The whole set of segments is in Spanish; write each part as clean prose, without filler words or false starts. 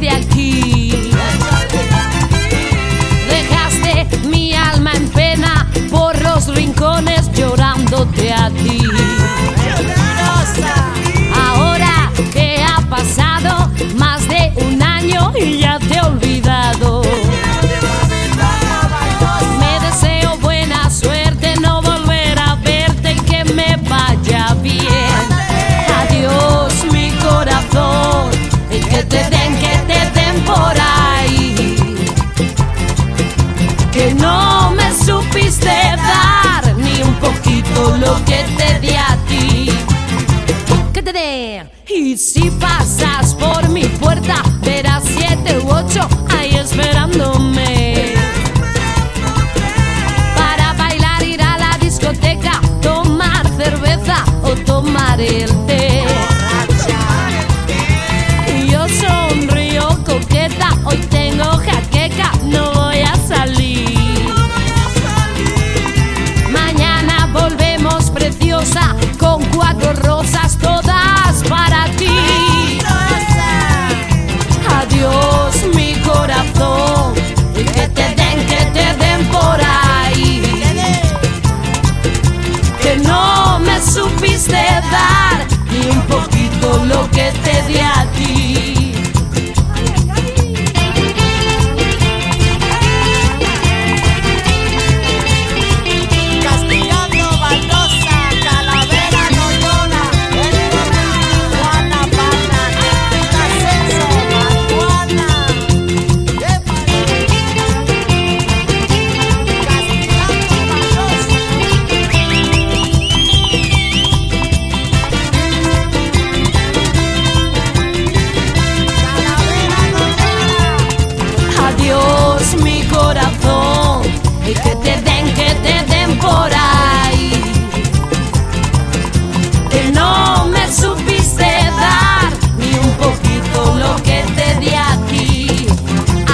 de aquí. Dejaste mi alma en pena por los rincones llorándote a ti. Ahora que ha pasado más de un año y ya te he olvidado. Me deseo buena suerte, no volver a verte y que me vaya bien. Adiós mi corazón, que te den por ahí. Que no me supiste dar ni un poquito lo que te di a ti. Que te dé. Y si pasas por mi puerta, verás 7 u 8 ahí esperándome. Para bailar, ir a la discoteca, tomar cerveza o tomar el té. Y yo sonrío coqueta, hoy tengo jaqueca, no voy a salir. Mañana volvemos preciosa, con 4 rosas todas para ti. Adiós mi corazón, que te den por ahí. Que no me supiste dar ni un poquito lo que te di a ti. Adiós mi corazón, que te den por ahí. Que no me supiste dar ni un poquito lo que te di a ti.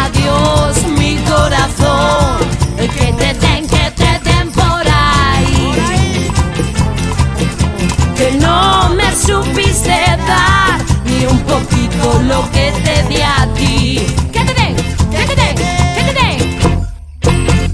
Adiós mi corazón, que te den por ahí. Que no me supiste dar ni un poquito lo que te